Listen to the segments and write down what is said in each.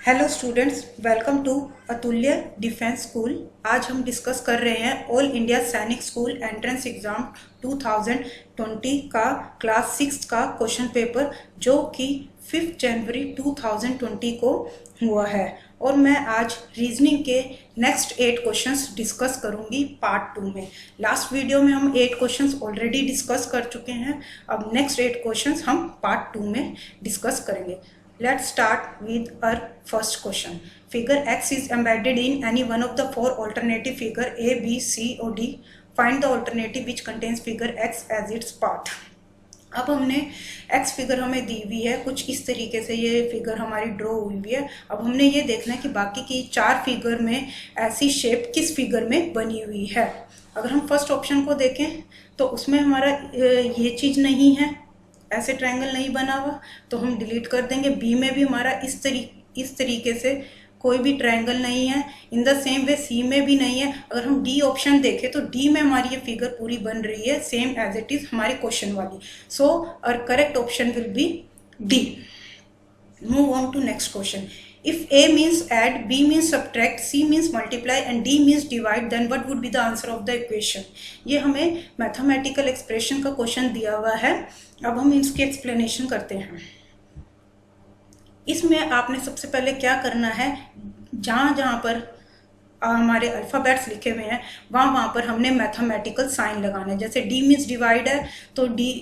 Hello students, welcome to अतुल्य defence school. आज हम डिस्कस कर रहे हैं ऑल इंडिया सैनिक स्कूल एंट्रेंस एग्ज़ाम 2020 का क्लास 6 का क्वेश्चन पेपर, जो कि 5 जनवरी 2020 को हुआ है। और मैं आज रीजनिंग के नेक्स्ट 8 क्वेश्चंस डिस्कस करूंगी पार्ट 2 में। लास्ट वीडियो में हम 8 क्वेश्चंस ऑलरेडी डिस्कस कर चुके हैं। अब नेक्स्ट 8 क्वेश्चंस हम पार्ट 2 में डिस्कस करेंगे। Let's start with our first question. Figure X is embedded in any one of the four alternative figure A, B, C or D. Find the alternative which contains figure X as its part. अब हमने X figure हमें दी हुई है, कुछ इस तरीके से ये फिगर हमारी ड्रॉ हुई हुई है। अब हमने ये देखना है कि बाकी की 4 फिगर में ऐसी शेप किस फिगर में बनी हुई है। अगर हम फर्स्ट ऑप्शन को देखें तो उसमें हमारा ये चीज़ नहीं है, ऐसे ट्रायंगल नहीं बना हुआ, तो हम डिलीट कर देंगे। बी में भी हमारा इस तरीके से कोई भी ट्रायंगल नहीं है। इन द सेम वे सी में भी नहीं है। अगर हम डी ऑप्शन देखें तो डी में हमारी ये फिगर पूरी बन रही है, सेम एज इट इज हमारे क्वेश्चन वाली। So our correct option will be D. Move on to next question. If A means add, B means subtract, C means multiply and D means divide, then what would be the answer of the equation? ये हमें mathematical expression का question दिया हुआ है। अब हम इसकी explanation करते हैं। इसमें आपने सबसे पहले क्या करना है, जहाँ पर हमारे अल्फ़ाबेट्स लिखे हुए हैं वहाँ पर हमने मैथमेटिकल साइन लगाना है। जैसे D मीन्स डिवाइड है तो D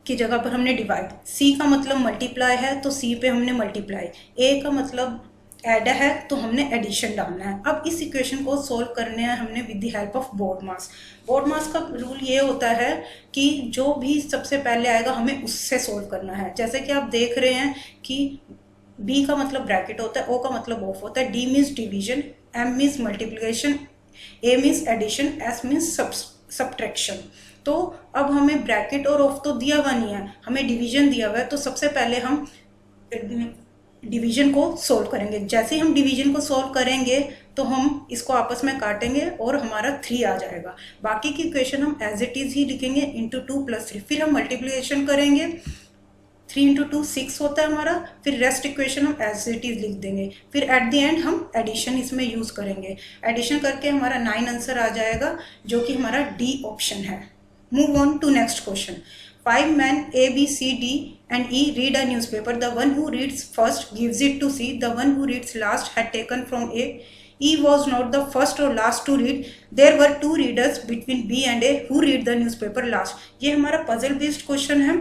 की जगह पर हमने डिवाइड, सी का मतलब मल्टीप्लाई है तो सी पे हमने मल्टीप्लाई, ए का मतलब ऐड है तो हमने एडिशन डालना है। अब इस इक्वेशन को सोल्व करने हैं हमने with the help of BODMAS. BODMAS का रूल ये होता है कि जो भी सबसे पहले आएगा हमें उससे सोल्व करना है। जैसे कि आप देख रहे हैं कि बी का मतलब ब्रैकेट होता है, ओ का मतलब ऑफ होता है, D means division, M means multiplication, A means addition, S means subtraction. तो अब हमें ब्रैकेट और ऑफ तो दिया हुआ नहीं है, हमें डिवीजन दिया हुआ है। तो सबसे पहले हम डिवीजन को सोल्व करेंगे। जैसे ही हम डिवीजन को सोल्व करेंगे तो हम इसको आपस में काटेंगे और हमारा 3 आ जाएगा। बाकी की इक्वेशन हम एज इट इज ही लिखेंगे, इंटू 2 + 3। फिर हम मल्टीप्लिकेशन करेंगे, 3 × 2 6 होता है हमारा। फिर रेस्ट इक्वेशन हम एज इट इज लिख देंगे। फिर एट द एंड हम एडिशन इसमें यूज करेंगे। एडिशन करके हमारा 9 आंसर आ जाएगा, जो कि हमारा डी ऑप्शन है। Move on to next question. 5 men A, B, C, D and E read a newspaper. The one who reads first gives it to C. The one who reads last had taken from A. E was not the first or last to read. There were 2 readers between B and A who read the newspaper last. ये हमारा puzzle based question है।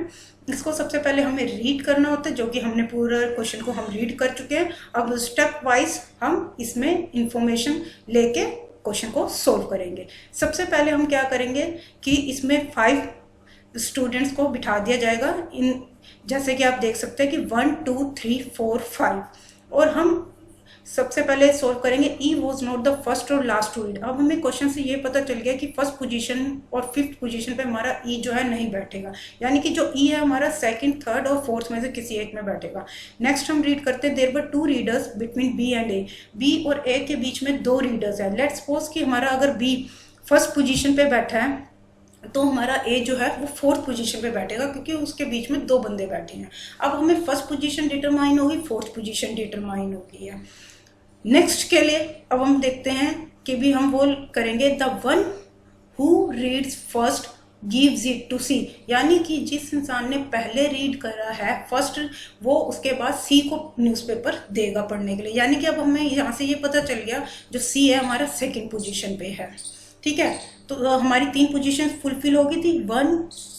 इसको सबसे पहले हमें read करना होता है, जो कि हमने पूरा क्वेश्चन को हम रीड कर चुके हैं। अब स्टेप वाइज हम इसमें इंफॉर्मेशन लेके क्वेश्चन को सोल्व करेंगे। सबसे पहले हम क्या करेंगे कि इसमें 5 स्टूडेंट्स को बिठा दिया जाएगा। इन जैसे कि आप देख सकते हैं कि 1 2 3 4 5, और हम सबसे पहले सोल्व करेंगे ई वॉज नॉट द फर्स्ट और लास्ट टू रीड। अब हमें क्वेश्चन से ये पता चल गया कि फर्स्ट पोजीशन और 5th पोजीशन पे हमारा ई जो है नहीं बैठेगा, यानी कि जो ई है हमारा 2nd, 3rd और 4th में से किसी एक में बैठेगा। नेक्स्ट हम रीड करते हैं, there were 2 readers between B and A. B और ए के बीच में 2 रीडर्स है। लेट्स सपोज कि हमारा अगर बी फर्स्ट पोजीशन पे बैठा है तो हमारा ए जो है वो 4th पोजीशन पे बैठेगा, क्योंकि उसके बीच में 2 बंदे बैठे हैं। अब हमें फर्स्ट पोजीशन डिटरमाइन होगी, 4th पोजीशन डिटरमाइन होगी है। नेक्स्ट के लिए अब हम देखते हैं कि भी हम वो करेंगे, the one who reads first gives it to C, यानी कि जिस इंसान ने पहले रीड करा है फर्स्ट, वो उसके बाद सी को न्यूज़पेपर देगा पढ़ने के लिए। यानी कि अब हमें यहाँ से ये पता चल गया जो सी है हमारा 2nd पोजीशन पे है। ठीक है, तो हमारी 3 पोजीशन फुलफिल होगी थी, 1,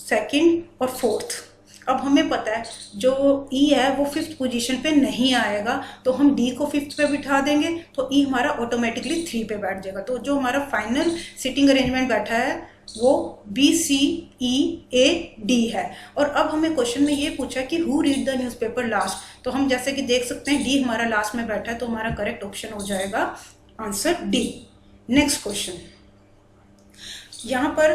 2nd और 4th। अब हमें पता है जो ई है वो 5th पोजीशन पे नहीं आएगा, तो हम डी को 5th पे बिठा देंगे तो ई हमारा ऑटोमेटिकली 3 पे बैठ जाएगा। तो जो हमारा फाइनल सिटिंग अरेंजमेंट बैठा है वो B C E A D है। और अब हमें क्वेश्चन में ये पूछा कि who read the newspaper last, तो हम जैसे कि देख सकते हैं डी हमारा लास्ट में बैठा है, तो हमारा करेक्ट ऑप्शन हो जाएगा आंसर डी। नेक्स्ट क्वेश्चन, यहाँ पर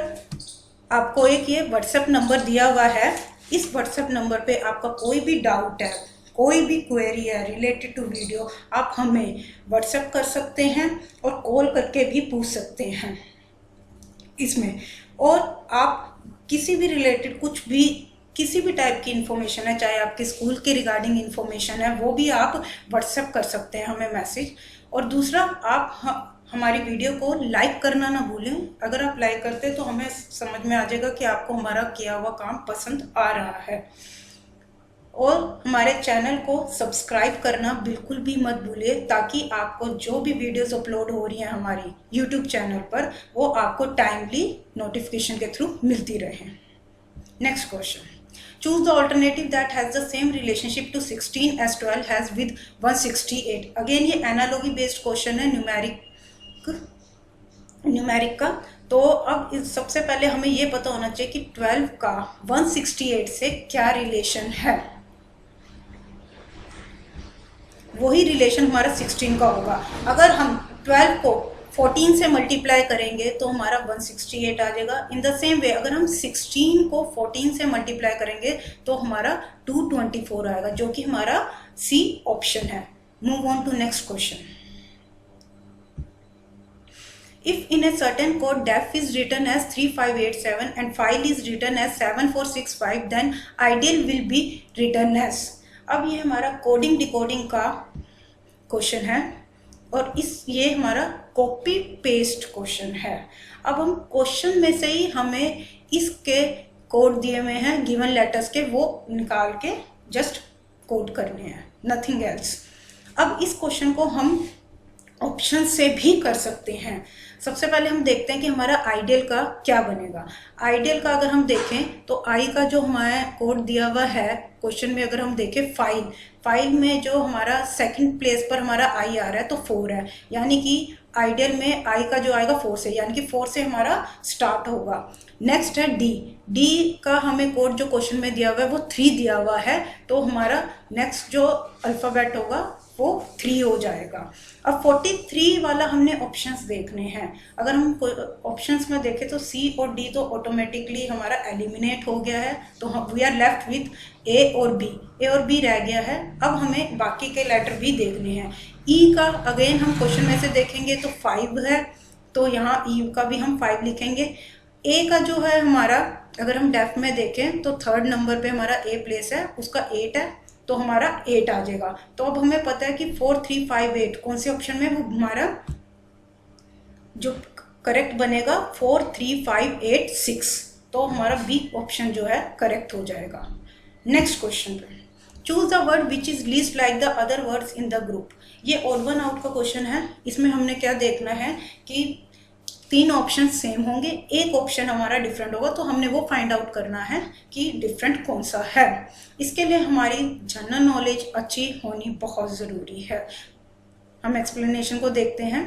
आपको एक ये व्हाट्सएप नंबर दिया हुआ है। इस व्हाट्सएप नंबर पे आपका कोई भी डाउट है, कोई भी क्वेरी है रिलेटेड टू वीडियो, आप हमें व्हाट्सएप कर सकते हैं और कॉल करके भी पूछ सकते हैं इसमें। और आप किसी भी रिलेटेड कुछ भी किसी भी टाइप की इन्फॉर्मेशन है, चाहे आपके स्कूल के रिगार्डिंग इन्फॉर्मेशन है, वो भी आप व्हाट्सएप कर सकते हैं हमें मैसेज। और दूसरा, आप हमारी वीडियो को लाइक करना ना भूलें। अगर आप लाइक करते तो हमें समझ में आ जाएगा कि आपको हमारा किया हुआ काम पसंद आ रहा है। और हमारे चैनल को सब्सक्राइब करना बिल्कुल भी मत भूलिए, ताकि आपको जो भी वीडियोस अपलोड हो रही हैं हमारी यूट्यूब चैनल पर, वो आपको टाइमली नोटिफिकेशन के थ्रू मिलती रहे। Next question, choose the alternative that has the same relationship to 16 as 12 has with 168। Again ये एनालॉजी बेस्ड क्वेश्चन है, न्यूमेरिक का। तो अब सबसे पहले हमें ये पता होना चाहिए कि 12 का 168 से क्या रिलेशन है। वही रिलेशन हमारा 16 का होगा। अगर हम 12 को 14 से मल्टीप्लाई करेंगे तो हमारा 168 आ जाएगा। इन द सेम वे अगर हम 16 को 14 से मल्टीप्लाई करेंगे तो हमारा 224 आएगा, जो कि हमारा सी ऑप्शन है। Move on to next question. If in a certain code def is written as 3587 and file is written as 7465, then ideal will be written as। अब ये हमारा कोडिंग डिकोडिंग का क्वेश्चन है और ये हमारा कॉपी पेस्ट क्वेश्चन है। अब हम क्वेश्चन में से ही हमें इसके कोड दिए हुए हैं गिवन लेटर्स के, वो निकाल के जस्ट कोड करने हैं, नथिंग एल्स। अब इस क्वेश्चन को हम ऑप्शन से भी कर सकते हैं। सबसे पहले हम देखते हैं कि हमारा आइडियल का क्या बनेगा। आइडियल का अगर हम देखें तो आई का जो हमारा कोड दिया हुआ है क्वेश्चन में, अगर हम देखें फाइल में जो हमारा सेकंड प्लेस पर हमारा आई आ रहा है तो 4 है, यानी कि आइडियल में आई का जो आएगा 4 से, यानी कि 4 से हमारा स्टार्ट होगा। नेक्स्ट है डी का हमें कोड जो क्वेश्चन में दिया हुआ है वो 3 दिया हुआ है, तो हमारा नेक्स्ट जो अल्फ़ाबेट होगा वो 3 हो जाएगा। अब 43 वाला हमने ऑप्शंस देखने हैं। अगर हम ऑप्शंस में देखें तो सी और डी तो ऑटोमेटिकली हमारा एलिमिनेट हो गया है, तो हम वी आर लेफ्ट विथ ए और बी रह गया है। अब हमें बाकी के लेटर भी देखने हैं। ई का अगेन हम क्वेश्चन में से देखेंगे तो 5 है, तो यहाँ ई का भी हम 5 लिखेंगे। ए का जो है हमारा, अगर हम डेफ में देखें तो 3rd नंबर पे हमारा ए प्लेस है, उसका 8 है, तो हमारा 8 आ जाएगा। तो अब हमें पता है कि 4358 कौन से ऑप्शन में, वो हमारा जो करेक्ट बनेगा 43586, तो हमारा बी ऑप्शन जो है करेक्ट हो जाएगा। नेक्स्ट क्वेश्चन पे, choose the word which is least like the other words in the group. ये ऑड वन आउट का क्वेश्चन है। इसमें हमने क्या देखना है कि 3 ऑप्शन सेम होंगे, एक ऑप्शन हमारा डिफरेंट होगा, तो हमने वो फाइंड आउट करना है कि डिफरेंट कौन सा है। इसके लिए हमारी जनरल नॉलेज अच्छी होनी बहुत ज़रूरी है। हम एक्सप्लेनेशन को देखते हैं।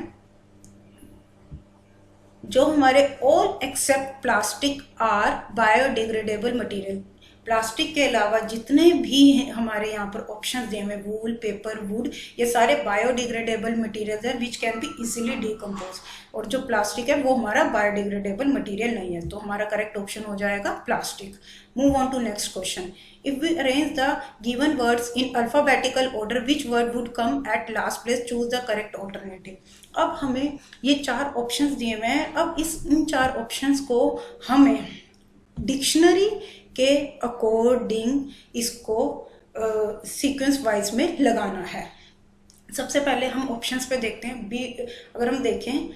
जो हमारे all except plastic are biodegradable material, plastic के अलावा जितने भी हमारे यहाँ पर ऑप्शन दिए हुए, वूल, पेपर, वुड, ये सारे बायोडिग्रेडेबल मटेरियल्स हैं which can be easily decompose. और जो प्लास्टिक है वो हमारा बायोडिग्रेडेबल मटेरियल नहीं है, तो हमारा करेक्ट ऑप्शन हो जाएगा plastic. Move on to next question. If we arrange the given words in alphabetical order which word would come at last place, choose the correct alternative. अब हमें ये 4 ऑप्शंस दिए हुए हैं। अब इन 4 ऑप्शंस को हमें डिक्शनरी के अकॉर्डिंग इसको सीक्वेंस वाइज में लगाना है। सबसे पहले हम ऑप्शंस पे देखते हैं। बी अगर हम देखें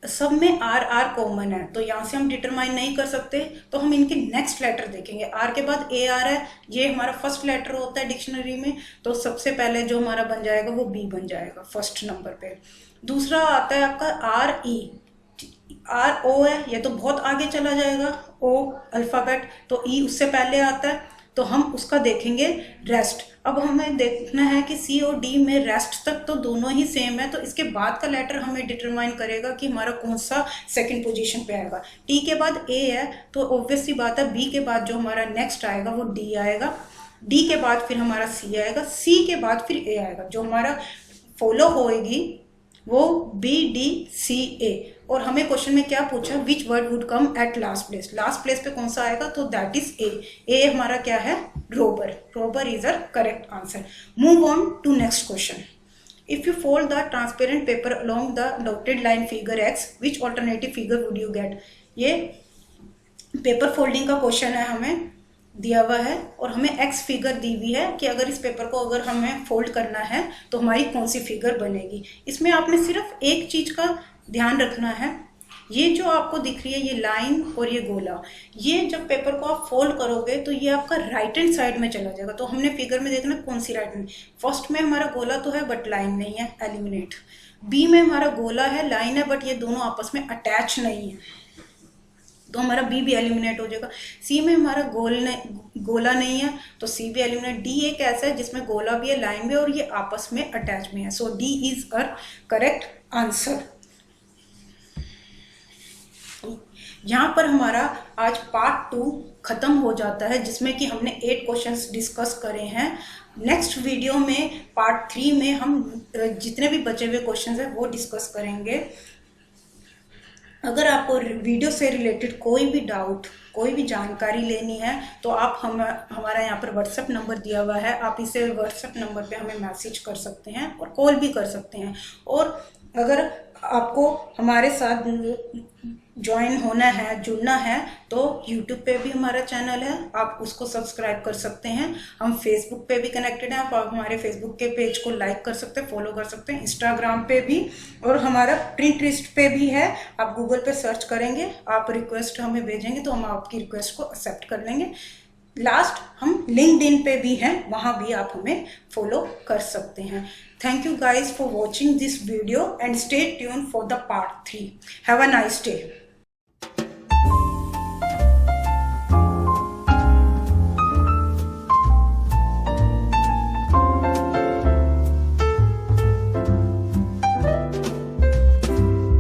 सब में आर कॉमन है, तो यहाँ से हम डिटरमाइन नहीं कर सकते, तो हम इनके नेक्स्ट लेटर देखेंगे। आर के बाद ए आ रहा है, ये हमारा फर्स्ट लेटर होता है डिक्शनरी में, तो सबसे पहले जो हमारा बन जाएगा वो बी बन जाएगा फर्स्ट नंबर पे। दूसरा आता है आपका आर ई, आर ओ है, ये तो बहुत आगे चला जाएगा ओ अल्फ़ाबेट, तो ई उससे पहले आता है, तो हम उसका देखेंगे रेस्ट। अब हमें देखना है कि सी और डी में रेस्ट तक तो दोनों ही सेम है, तो इसके बाद का लेटर हमें डिटरमाइन करेगा कि हमारा कौन सा सेकंड पोजीशन पे आएगा। टी के बाद ए है, तो ऑब्वियस सी बात है बी के बाद जो हमारा नेक्स्ट आएगा वो डी आएगा, डी के बाद फिर हमारा सी आएगा, सी के बाद फिर ए आएगा। जो हमारा फॉलो होएगी वो बी डी सी ए। और हमें क्वेश्चन में क्या पूछा, विच word would come at last place, last place पे कौन सा आएगा, तो दैट इज ए। ए हमारा क्या है, robber, robber is or correct answer. Move on to next question. If you fold the transparent paper along the dotted line figure X, which alternative figure would you get. ये paper folding का question है हमें। दिया हुआ है और हमें x figure दी हुई है कि अगर इस पेपर को अगर हमें फोल्ड करना है तो हमारी कौन सी फिगर बनेगी। इसमें आपने सिर्फ एक चीज का ध्यान रखना है, ये जो आपको दिख रही है ये लाइन और ये गोला, ये जब पेपर को आप फोल्ड करोगे तो ये आपका राइट हैंड साइड में चला जाएगा। तो हमने फिगर में देखना कौन सी राइट हैंड, फर्स्ट में हमारा गोला तो है बट लाइन नहीं है, एलिमिनेट। बी में हमारा गोला है, लाइन है, बट ये दोनों आपस में अटैच नहीं है, तो हमारा बी भी एलिमिनेट हो जाएगा। सी में हमारा गोला नहीं है, तो सी भी एलिमिनेट। डी एक ऐसा है जिसमें गोला भी है, लाइन भी है, और ये आपस में अटैच में है, so D is or correct answer. यहाँ पर हमारा आज पार्ट 2 खत्म हो जाता है, जिसमें कि हमने 8 क्वेश्चंस डिस्कस करे हैं। नेक्स्ट वीडियो में पार्ट 3 में हम जितने भी बचे हुए क्वेश्चंस हैं वो डिस्कस करेंगे। अगर आपको वीडियो से रिलेटेड कोई भी डाउट, कोई भी जानकारी लेनी है तो आप हमारा यहाँ पर व्हाट्सएप नंबर दिया हुआ है, आप इसे व्हाट्सएप नंबर पे हमें मैसेज कर सकते हैं और कॉल भी कर सकते हैं। और अगर आपको हमारे साथ ज्वाइन होना है, जुड़ना है, तो यूट्यूब पे भी हमारा चैनल है, आप उसको सब्सक्राइब कर सकते हैं। हम फेसबुक पे भी कनेक्टेड हैं, आप हमारे फेसबुक के पेज को लाइक कर सकते हैं, फॉलो कर सकते हैं, इंस्टाग्राम पे भी, और हमारा प्रिंटरेस्ट पे भी है। आप गूगल पे सर्च करेंगे, आप रिक्वेस्ट हमें भेजेंगे तो हम आपकी रिक्वेस्ट को एक्सेप्ट कर लेंगे। लास्ट हम लिंक्डइन पे भी हैं, वहां भी आप हमें फॉलो कर सकते हैं। Thank you guys for watching this video and stay tune for the part 3। Have a nice day.